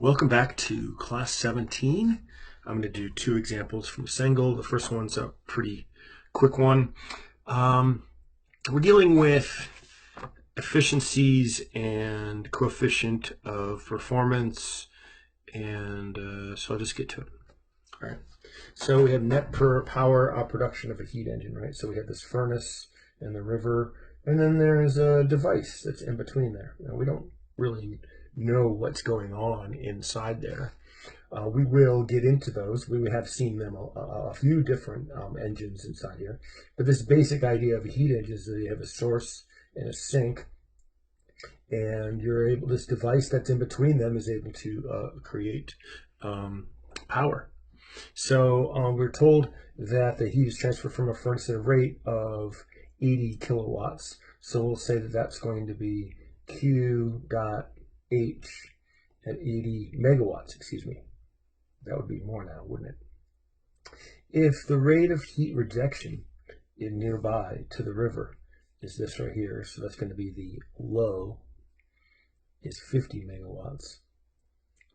Welcome back to class 17. I'm going to do two examples from Cengel. The first one's a pretty quick one. We're dealing with efficiencies and coefficient of performance, and so I'll just get to it. All right. So we have net per power production of a heat engine, right? So we have this furnace and the river, and then there's a device that's in between there. Now, we don't really know what's going on inside there. We will get into those. We have seen them a few different engines inside here. But this basic idea of a heat engine is that you have a source and a sink, and this device that's in between them is able to create power. So we're told that the heat is transferred from a furnace at a rate of 80 kilowatts. So we'll say that that's going to be Q dot H at 80 megawatts, excuse me. That would be more now, wouldn't it? If the rate of heat rejection in nearby to the river is this right here, so that's going to be the low, is 50 megawatts.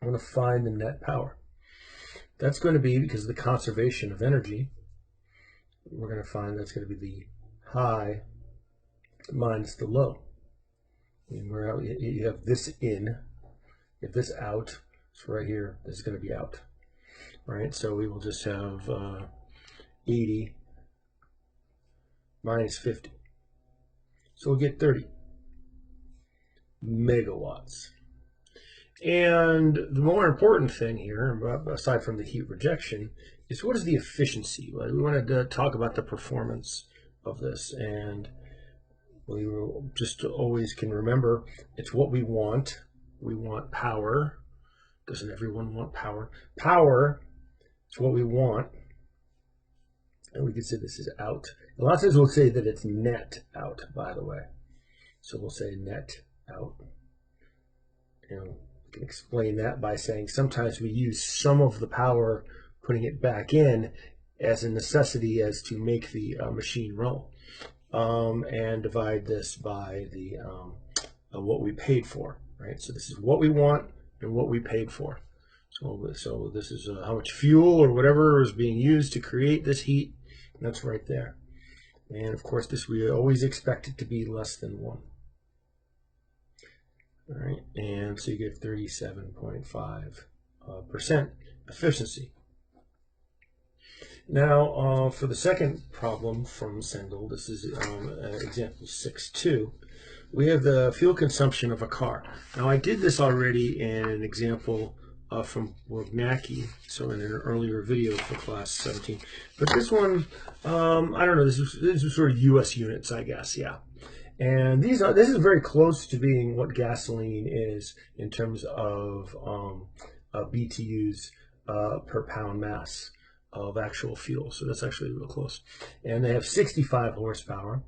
I want to find the net power. That's going to be, because of the conservation of energy, we're going to find that's going to be the high minus the low. And you have this in, you have this out, so right here, this is going to be out. Right, so we will just have 80 minus 50. So we'll get 30 megawatts. And the more important thing here, aside from the heat rejection, is what is the efficiency? We wanted to talk about the performance of this, and we will just always can remember it's what we want. We want power. Doesn't everyone want power? Power is what we want. And we can say this is out. A lot of times we'll say that it's net out, by the way. So we'll say net out. And we can explain that by saying sometimes we use some of the power, putting it back in as a necessity as to make the machine roll. And divide this by the what we paid for, right? So this is what we want and what we paid for. So this is how much fuel or whatever is being used to create this heat. And that's right there. And of course, this we always expect it to be less than 1. All right, and so you get 37.5% efficiency. Now, for the second problem from Cengel, this is example 6.2. We have the fuel consumption of a car. Now, I did this already in an example from Wozniacki, so in an earlier video for class 17. But this one, I don't know, this is sort of U.S. units, I guess, yeah. And this is very close to being what gasoline is in terms of BTUs per pound mass of actual fuel. So that's actually real close. And they have 65 horsepower,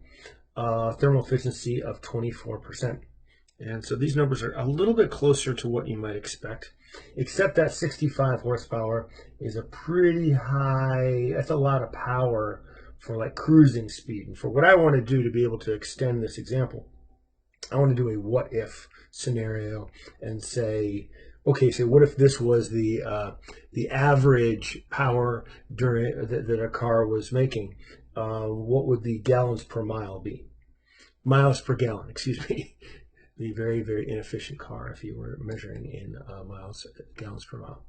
thermal efficiency of 24%. And so these numbers are a little bit closer to what you might expect, except that 65 horsepower is a pretty high, that's a lot of power for like cruising speed. And for what I want to do to be able to extend this example, I want to do a what if scenario and say, okay, so what if this was the average power that a car was making? What would the gallons per mile be? Miles per gallon, excuse me. The very, very inefficient car if you were measuring in gallons per mile.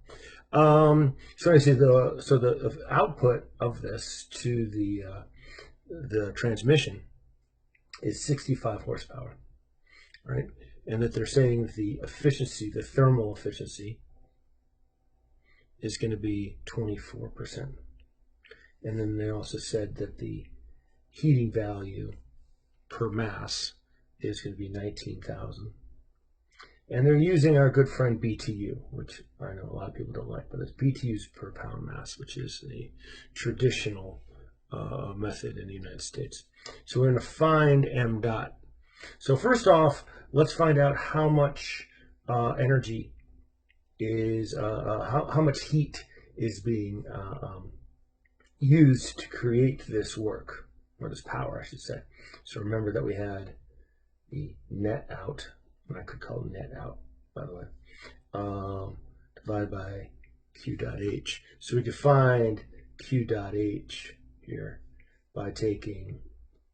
So I say the output of this to the transmission is 65 horsepower, right? And that they're saying the efficiency, the thermal efficiency, is going to be 24%. And then they also said that the heating value per mass is going to be 19,000. And they're using our good friend BTU, which I know a lot of people don't like, but it's BTUs per pound mass, which is the traditional method in the United States. So we're going to find M dot. So first off, let's find out how much energy is, how much heat is being used to create this work, or this power, I should say. So remember that we had the net out, and I could call net out, by the way, divided by Q dot H. So we could find Q dot H here by taking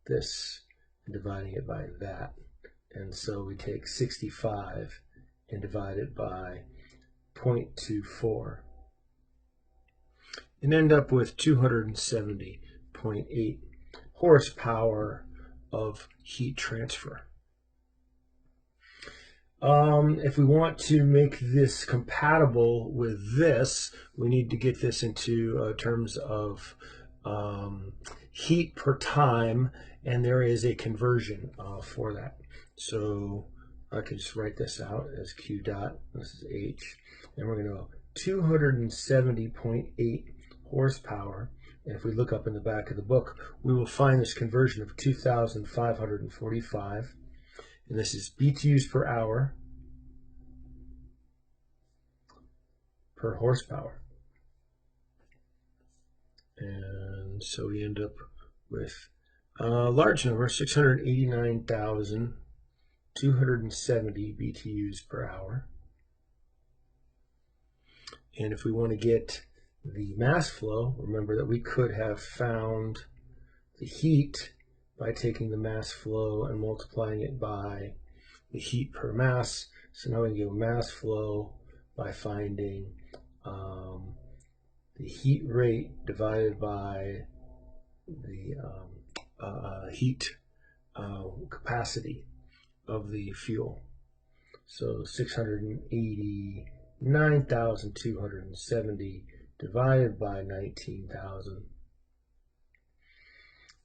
this and dividing it by that. And so we take 65 and divide it by 0.24 and end up with 270.8 horsepower of heat transfer. If we want to make this compatible with this, we need to get this into terms of heat per time, and there is a conversion for that. So I can just write this out as Q dot, this is H, and we're going to go 270.8 horsepower. And if we look up in the back of the book, we will find this conversion of 2,545. And this is BTUs per hour per horsepower. And so we end up with a large number, 689,270 BTUs per hour. And if we want to get the mass flow, remember that we could have found the heat by taking the mass flow and multiplying it by the heat per mass. So now we can get mass flow by finding the heat rate divided by the heat capacity of the fuel. So 689,270 divided by 19,000.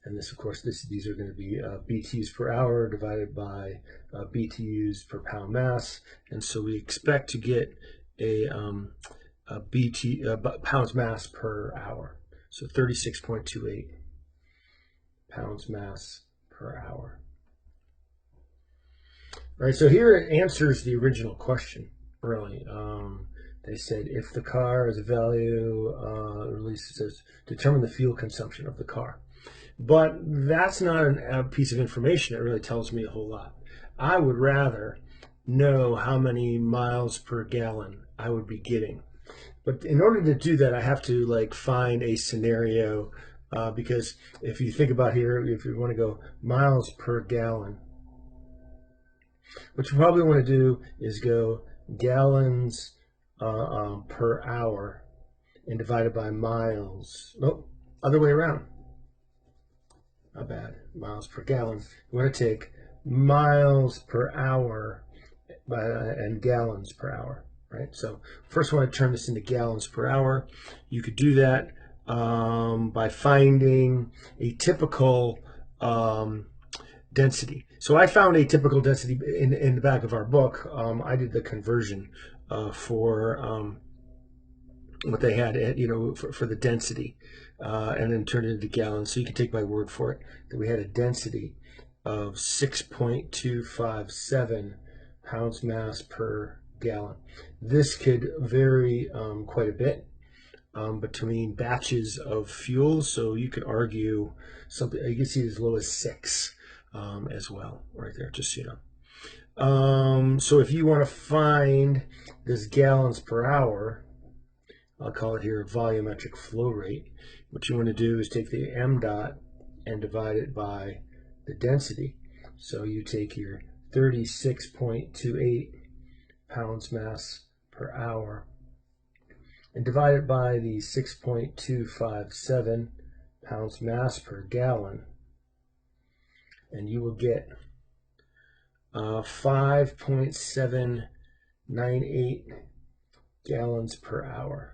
And this, of course, these are going to be BTUs per hour divided by BTUs per pound mass. And so we expect to get a pounds mass per hour. So 36.28 pounds mass per hour. All right, so here it answers the original question, really. They said if the car has a value, release says determine the fuel consumption of the car. But that's not a piece of information that really tells me a whole lot. I would rather know how many miles per gallon I would be getting. But in order to do that, I have to find a scenario because if you think about here, if you want to go miles per gallon, what you probably want to do is go gallons per hour and divide it by miles. Nope, other way around. Not bad. Miles per gallon. You want to take miles per hour and gallons per hour, right? So first I want to turn this into gallons per hour. You could do that by finding a typical density. So I found a typical density in the back of our book. I did the conversion for what they had, for the density, and then turn it into gallons. So you can take my word for it that we had a density of 6.257 pounds mass per gallon. This could vary quite a bit between batches of fuel. So you could argue something. You can see as low as 6 as well, right there. Just so you know. So if you want to find this gallons per hour, I'll call it here a volumetric flow rate. What you want to do is take the m dot and divide it by the density. So you take your 36.28 pounds mass per hour and divide it by the 6.257 pounds mass per gallon, and you will get 5.798 gallons per hour.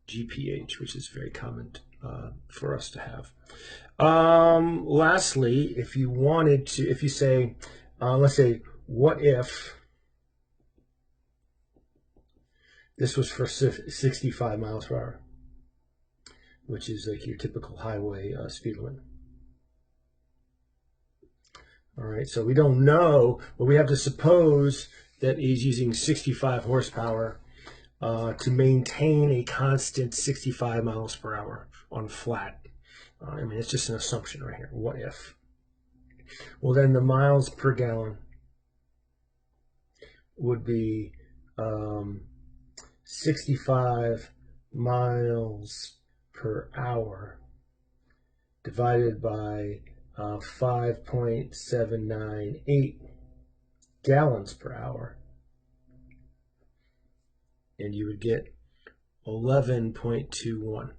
GPH, which is very common for us to have. Lastly, if you wanted to, if you say, let's say, what if this was for 65 miles per hour, which is like your typical highway speed limit. All right, so we don't know, but we have to suppose that he's using 65 horsepower to maintain a constant 65 miles per hour on flat. I mean, it's just an assumption right here. What if? Well, then the miles per gallon would be 65 miles per hour divided by 5.798 gallons per hour, and you would get 11.21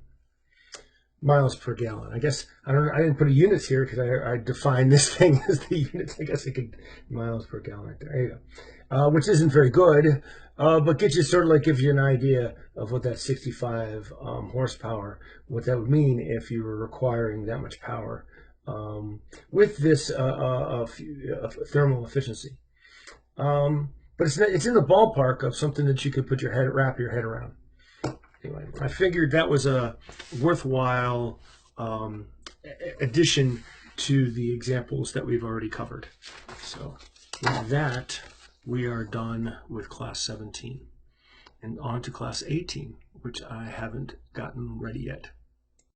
miles per gallon. I guess I didn't put a units here because I defined this thing as the units. I guess I could miles per gallon right there. There you go. Which isn't very good, but gives you gives you an idea of what that 65 horsepower, what that would mean if you were requiring that much power with this thermal efficiency. But it's in the ballpark of something that you could wrap your head around. Anyway, I figured that was a worthwhile addition to the examples that we've already covered. So with that, we are done with class 17 and on to class 18, which I haven't gotten ready yet.